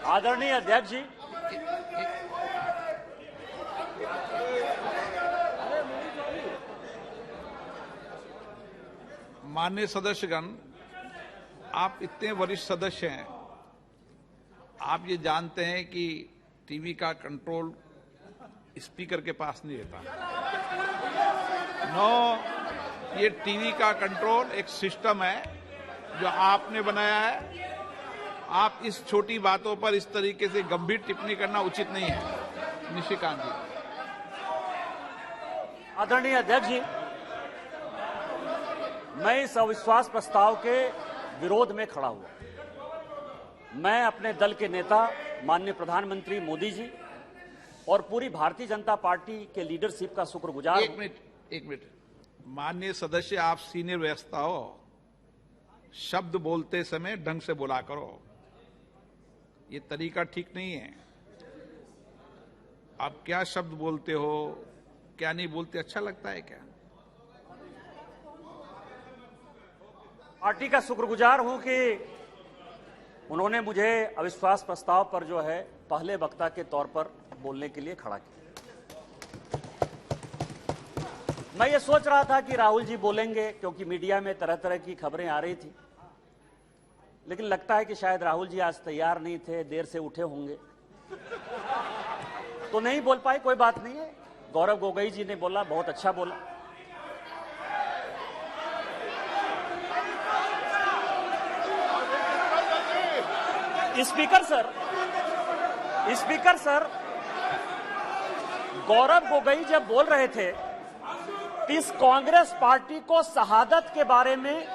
आदरणीय अध्यक्ष जी, माननीय सदस्यगण, आप इतने वरिष्ठ सदस्य हैं, आप ये जानते हैं कि टीवी का कंट्रोल स्पीकर के पास नहीं रहता। ये टीवी का कंट्रोल एक सिस्टम है जो आपने बनाया है। आप इस छोटी बातों पर इस तरीके से गंभीर टिप्पणी करना उचित नहीं है। निशिकांत जी। आदरणीय अध्यक्ष जी, मैं इस अविश्वास प्रस्ताव के विरोध में खड़ा हुआ। मैं अपने दल के नेता माननीय प्रधानमंत्री मोदी जी और पूरी भारतीय जनता पार्टी के लीडरशिप का शुक्रगुजार। एक मिनट। माननीय सदस्य, आप सीनियर व्यवस्था हो, शब्द बोलते समय ढंग से बोला करो। ये तरीका ठीक नहीं है। आप क्या शब्द बोलते हो, क्या नहीं बोलते, अच्छा लगता है क्या? पार्टी का शुक्रगुजार हूं कि उन्होंने मुझे अविश्वास प्रस्ताव पर जो है पहले वक्ता के तौर पर बोलने के लिए खड़ा किया। मैं ये सोच रहा था कि राहुल जी बोलेंगे, क्योंकि मीडिया में तरह तरह की खबरें आ रही थी, लेकिन लगता है कि शायद राहुल जी आज तैयार नहीं थे, देर से उठे होंगे तो नहीं बोल पाए। कोई बात नहीं है। गौरव गोगोई जी ने बोला, बहुत अच्छा बोला। स्पीकर सर, गौरव गोगोई जब बोल रहे थे, इस कांग्रेस पार्टी को शहादत के बारे में,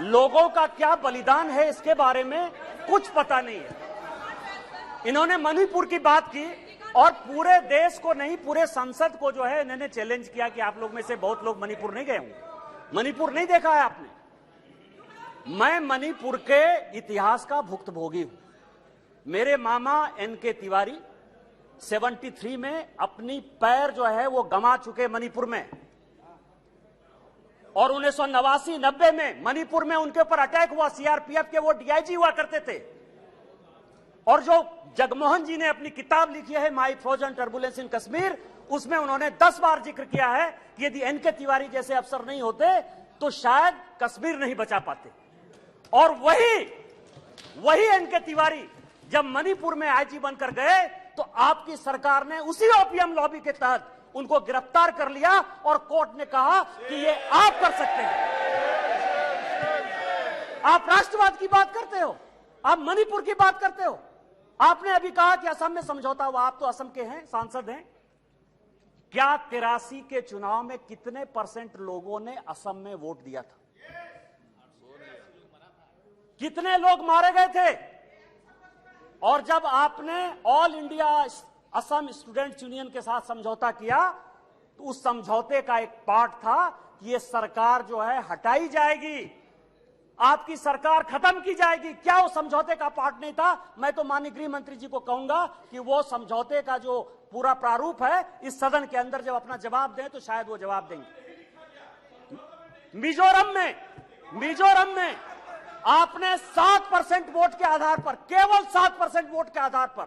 लोगों का क्या बलिदान है इसके बारे में कुछ पता नहीं है। इन्होंने मणिपुर की बात की और पूरे देश को नहीं, पूरे संसद को जो है इन्होंने चैलेंज किया कि आप लोग में से बहुत लोग मणिपुर नहीं गए होंगे, मणिपुर नहीं देखा है आपने। मैं मणिपुर के इतिहास का भुक्तभोगी हूं। मेरे मामा एनके तिवारी 73 में अपनी पैर जो है वो गंवा चुके मणिपुर में, और 1989-90 में मणिपुर में उनके ऊपर अटैक हुआ। सीआरपीएफ के वो डीआईजी हुआ करते थे। और जो जगमोहन जी ने अपनी किताब लिखी है माई फ्रोजन टर्बुलेंस इन कश्मीर, उसमें उन्होंने 10 बार जिक्र किया है कि यदि एनके तिवारी जैसे अफसर नहीं होते तो शायद कश्मीर नहीं बचा पाते। और वही एनके तिवारी जब मणिपुर में आईजी बनकर गए तो आपकी सरकार ने उसी ओपीएम लॉबी के तहत उनको गिरफ्तार कर लिया और कोर्ट ने कहा कि ये आप कर सकते हैं। आप राष्ट्रवाद की बात करते हो, आप मणिपुर की बात करते हो। आपने अभी कहा कि असम में समझौता हुआ, आप तो असम के हैं, सांसद हैं। क्या 83 के चुनाव में कितने % लोगों ने असम में वोट दिया था? कितने लोग मारे गए थे? और जब आपने all India Assam students union के साथ समझौता किया तो उस समझौते का एक पार्ट था कि ये सरकार जो है हटाई जाएगी, आपकी सरकार खत्म की जाएगी। क्या वो समझौते का पार्ट नहीं था? मैं तो माननीय गृह मंत्री जी को कहूंगा कि वो समझौते का जो पूरा प्रारूप है इस सदन के अंदर जब अपना जवाब दें तो शायद वो जवाब देंगे। मिजोरम में आपने 7% वोट के आधार पर, केवल 7% वोट के आधार पर,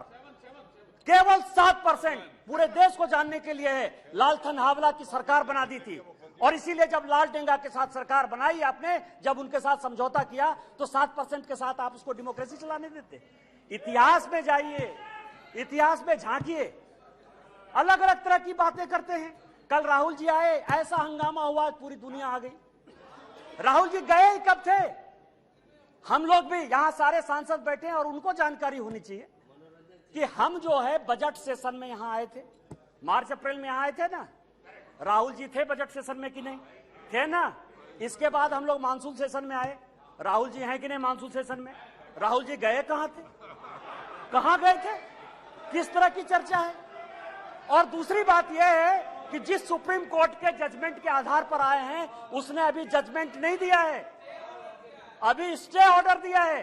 केवल 7%, पूरे देश को जानने के लिए है, लालथन हावला की सरकार बना दी थी। और इसीलिए जब लाल डेंगा के साथ सरकार बनाई आपने, जब उनके साथ समझौता किया तो 7% के साथ आप उसको डेमोक्रेसी चलाने देते। इतिहास में जाइए, इतिहास में झांकिए, अलग अलग तरह की बातें करते हैं। कल राहुल जी आए, ऐसा हंगामा हुआ, पूरी दुनिया आ गई। राहुल जी गए कब थे? हम लोग भी यहां सारे सांसद बैठे हैं और उनको जानकारी होनी चाहिए कि हम जो है बजट सेशन में यहां आए थे, मार्च अप्रैल में यहां आए थे ना। राहुल जी थे बजट सेशन में कि नहीं थे ना? इसके बाद हम लोग मानसून सेशन में आए, राहुल जी हैं कि नहीं मानसून सेशन में? राहुल जी गए कहां थे? कहां गए थे? किस तरह की चर्चा है? और दूसरी बात यह है कि जिस सुप्रीम कोर्ट के जजमेंट के आधार पर आए हैं उसने अभी जजमेंट नहीं दिया है, अभी स्टे ऑर्डर दिया है।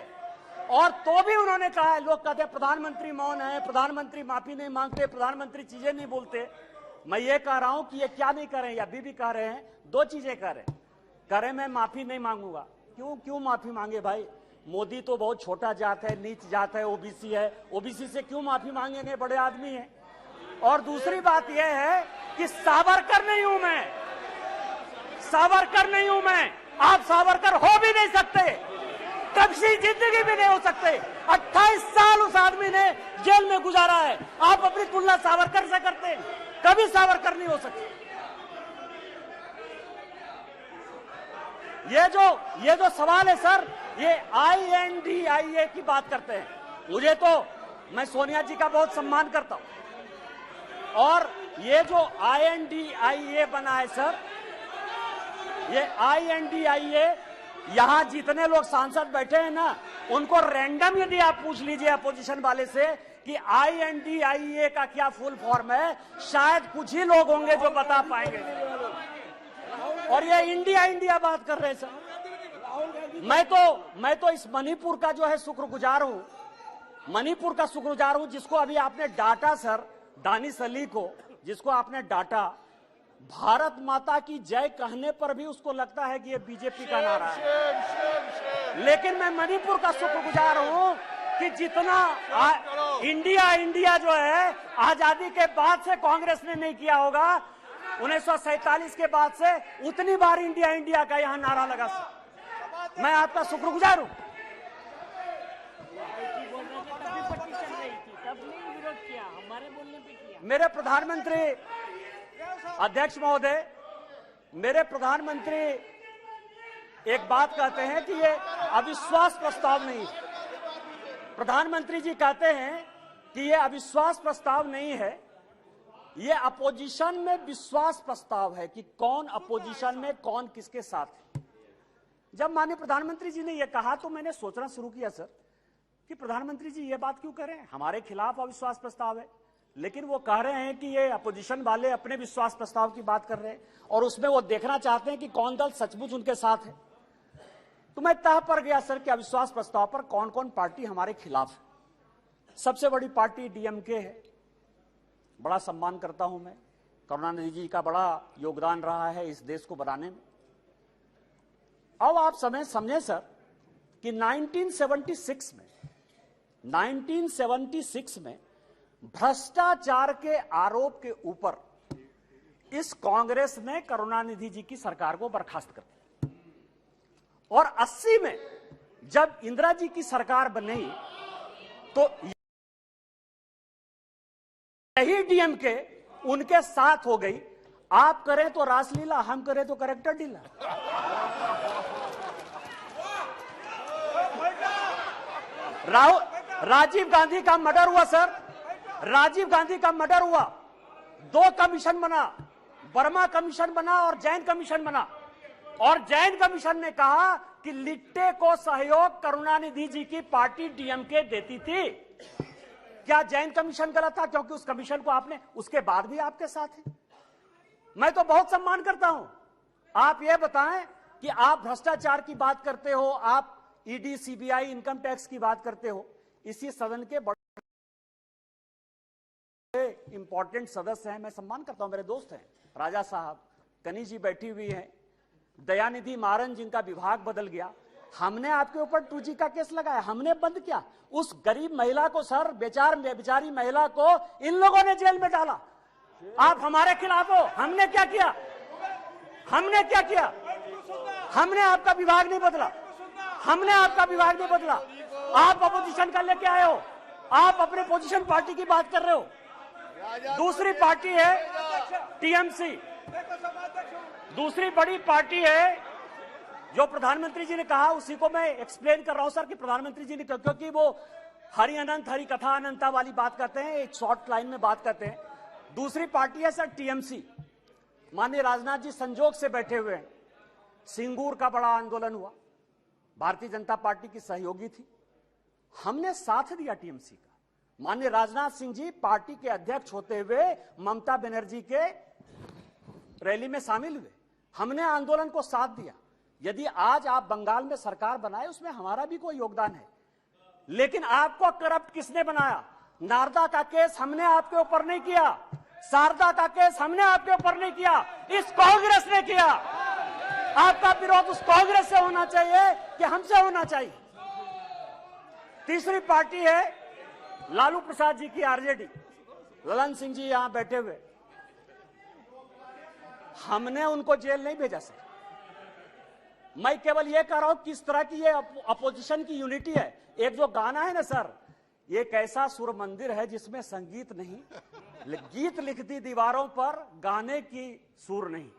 और तो भी उन्होंने कहा है, लोग कहते हैं प्रधानमंत्री मौन है, प्रधानमंत्री माफी नहीं मांगते, प्रधानमंत्री चीजें नहीं बोलते। मैं ये कह रहा हूं कि ये क्या नहीं कर रहे हैं, अभी भी कह रहे हैं, दो चीजें कह रहे हैं। मैं माफी नहीं मांगूंगा। क्यों माफी मांगे भाई? मोदी तो बहुत छोटा जात है, नीच जात है, ओबीसी है, ओबीसी से क्यों माफी मांगेंगे, बड़े आदमी हैं। और दूसरी बात यह है कि सावरकर नहीं हूं मैं, सावरकर नहीं हूं मैं, आप सावरकर हो भी नहीं सकते, कभी जिंदगी भी नहीं हो सकते। 28 साल उस आदमी ने जेल में गुजारा है, आप अपनी तुलना सावरकर से करते हैं, कभी सावरकर नहीं हो सकते। ये जो सवाल है सर, ये INDIA की बात करते हैं। मुझे तो, मैं सोनिया जी का बहुत सम्मान करता हूं, और ये जो INDIA बना है सर, ये INDIA, यहां जितने लोग सांसद बैठे हैं ना, उनको रैंडम यदि आप पूछ लीजिए अपोजिशन वाले से कि INDIA का क्या फुल फॉर्म है, शायद कुछ ही लोग होंगे जो बता पाएंगे। और ये इंडिया बात कर रहे हैं सर। मैं तो इस मणिपुर का जो है शुक्रगुजार हूं, मणिपुर का शुक्रगुजार हूं, जिसको अभी आपने डांटा सर, दानिश अली को, जिसको आपने डांटा, भारत माता की जय कहने पर भी उसको लगता है कि ये बीजेपी का नारा है। लेकिन मैं मणिपुर का शुक्रगुजार हूं कि जितना इंडिया जो है आजादी के बाद से कांग्रेस ने नहीं किया होगा, 1947 के बाद से उतनी बार इंडिया का यहां नारा लगा सर। मैं आपका शुक्रगुजार हूं। मेरे प्रधानमंत्री अध्यक्ष महोदय, मेरे प्रधानमंत्री एक बात कहते हैं कि ये अविश्वास प्रस्ताव नहीं है। प्रधानमंत्री जी कहते हैं कि ये अविश्वास प्रस्ताव नहीं है, ये अपोजिशन में विश्वास प्रस्ताव है कि कौन अपोजिशन में, कौन किसके साथ है। जब माननीय प्रधानमंत्री जी ने यह कहा तो मैंने सोचना शुरू किया सर कि प्रधानमंत्री जी ये बात क्यों कह रहे हैं, हमारे खिलाफ अविश्वास प्रस्ताव है, लेकिन वो कह रहे हैं कि ये अपोजिशन वाले अपने विश्वास प्रस्ताव की बात कर रहे हैं और उसमें वो देखना चाहते हैं कि कौन दल सचमुच उनके साथ है। तो मैं तह पर गया सर कि अविश्वास प्रस्ताव पर कौन कौन पार्टी हमारे खिलाफ है। सबसे बड़ी पार्टी DMK है, बड़ा सम्मान करता हूं मैं, करुणानिधि जी का बड़ा योगदान रहा है इस देश को बनाने में। अब आप समझे सर कि 1976 में भ्रष्टाचार के आरोप के ऊपर इस कांग्रेस ने करुणानिधि जी की सरकार को बर्खास्त कर दिया, और 80 में जब इंदिरा जी की सरकार बनी तो यही DMK उनके साथ हो गई। आप करें तो रासलीला, हम करें तो करेक्टर डीला। राजीव गांधी का मर्डर हुआ सर, राजीव गांधी का मर्डर हुआ, 2 कमीशन बना, वर्मा कमीशन बना और जैन कमीशन बना, और जैन कमीशन ने कहा कि लिट्टे को सहयोग करुणानिधि जी की पार्टी DMK देती थी। क्या जैन कमीशन गलत था? क्योंकि उस कमीशन को आपने, उसके बाद भी आपके साथ है। मैं तो बहुत सम्मान करता हूं। आप ये बताएं कि आप भ्रष्टाचार की बात करते हो, आप ED CBI इनकम टैक्स की बात करते हो, इसी सदन के बड़े इंपॉर्टेंट सदस्य हैं, मैं सम्मान करता हूं, मेरे दोस्त हैं, राजा साहब, कनी जी बैठी हुई हैं, दयानिधि मारन जिनका विभाग बदल गया। हमने आपके ऊपर 2G का केस लगाया, हमने बंद किया। उस गरीब महिला को सर, बेचारी महिला को इन लोगों ने जेल में डाला। आप हमारे खिलाफ हो, हमने क्या किया? हमने क्या किया? हमने आपका विभाग नहीं बदला, हमने आपका विभाग नहीं बदला। आप अपोजिशन का लेके आए हो, आप अपने पोजीशन पार्टी की बात कर रहे हो। दूसरी पार्टी है TMC, दूसरी बड़ी पार्टी है। जो प्रधानमंत्री जी ने कहा उसी को मैं एक्सप्लेन कर रहा हूं सर कि प्रधानमंत्री जी ने, क्योंकि वो हरि अनंत हरि कथा अनंता वाली बात करते हैं, एक शॉर्ट लाइन में बात करते हैं। दूसरी पार्टी है सर TMC। माननीय राजनाथ जी संजोग से बैठे हुए हैं। सिंगूर का बड़ा आंदोलन हुआ, भारतीय जनता पार्टी की सहयोगी थी, हमने साथ दिया TMC का। माननीय राजनाथ सिंह जी पार्टी के अध्यक्ष होते हुए ममता बनर्जी के रैली में शामिल हुए, हमने आंदोलन को साथ दिया। यदि आज आप बंगाल में सरकार बनाए उसमें हमारा भी कोई योगदान है, लेकिन आपको करप्ट किसने बनाया? नारदा का केस हमने आपके ऊपर नहीं किया, शारदा का केस हमने आपके ऊपर नहीं किया, इस कांग्रेस ने किया। आपका विरोध उस कांग्रेस से होना चाहिए कि हमसे होना चाहिए? तीसरी पार्टी है लालू प्रसाद जी की आरजेडी। ललन सिंह जी यहां बैठे हुए, हमने उनको जेल नहीं भेजा सर। मैं केवल यह कह रहा हूं किस तरह की ये अपोजिशन की यूनिटी है। एक जो गाना है ना सर, ये कैसा सुर मंदिर है जिसमें संगीत नहीं, गीत लिख दी दीवारों पर, गाने की सुर नहीं,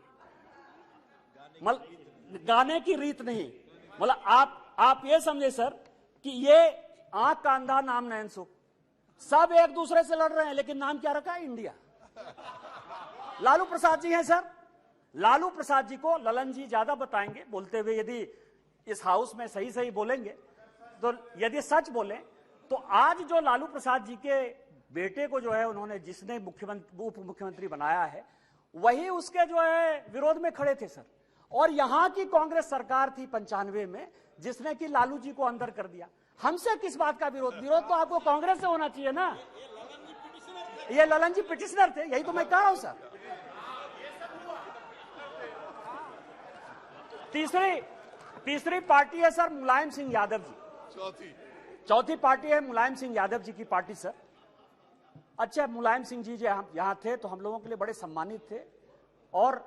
गाने की रीत नहीं। मतलब आप ये समझे सर कि ये आंख का अंधा नाम नैन सुख, सब एक दूसरे से लड़ रहे हैं, लेकिन नाम क्या रखा है? इंडिया। लालू प्रसाद जी हैं सर। लालू प्रसाद जी को ललन जी ज्यादा बताएंगे बोलते हुए, यदि इस हाउस में सही सही बोलेंगे तो, यदि सच बोले तो आज जो लालू प्रसाद जी के बेटे को जो है उन्होंने, जिसने उप मुख्यमंत्री बनाया है, वही उसके जो है विरोध में खड़े थे सर। और यहां की कांग्रेस सरकार थी 95 में जिसने कि लालू जी को अंदर कर दिया। हमसे किस बात का विरोध? विरोध तो आपको कांग्रेस से होना चाहिए ना। ये ललन जी पिटिशनर थे, यही तो मैं कह रहा हूं सर। तीसरी पार्टी है सर मुलायम सिंह यादव जी। चौथी पार्टी है मुलायम सिंह यादव जी की पार्टी सर। अच्छा, मुलायम सिंह जी यहां थे तो हम लोगों के लिए बड़े सम्मानित थे, और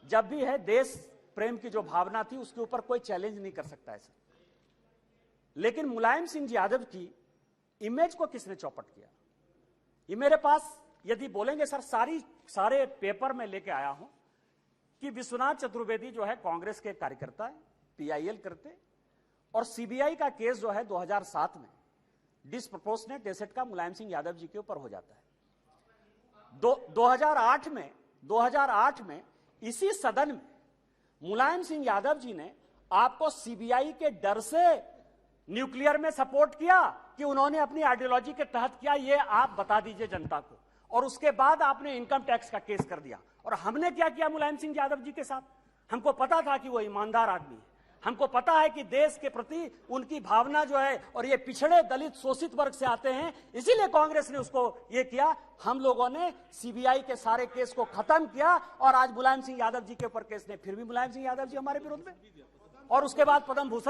जब भी है देश प्रेम की जो भावना थी उसके ऊपर कोई चैलेंज नहीं कर सकता है सर। लेकिन मुलायम सिंह यादव की इमेज को किसने चौपट किया? ये मेरे पास यदि बोलेंगे सर, सारे पेपर में लेके आया हूं कि विश्वनाथ चतुर्वेदी जो है कांग्रेस के कार्यकर्ता है, पीआईएल करते, और सीबीआई का केस जो है 2007 में डिसप्रोपोर्शनेट एसेट का मुलायम सिंह यादव जी के ऊपर हो जाता है। 2008 में इसी सदन में मुलायम सिंह यादव जी ने आपको सीबीआई के डर से न्यूक्लियर में सपोर्ट किया कि उन्होंने अपनी आइडियोलॉजी के तहत किया, ये आप बता दीजिए जनता को। और उसके बाद आपने इनकम टैक्स का केस कर दिया। और हमने क्या किया मुलायम सिंह यादव जी के साथ? हमको पता था कि वो ईमानदार आदमी है, हमको पता है कि देश के प्रति उनकी भावना जो है, और ये पिछड़े दलित शोषित वर्ग से आते हैं, इसीलिए कांग्रेस ने उसको ये किया। हम लोगों ने सीबीआई के सारे केस को खत्म किया, और आज मुलायम सिंह यादव जी के ऊपर केस नहीं, फिर भी मुलायम सिंह यादव जी हमारे विरोध में। और उसके बाद पद्म भूषण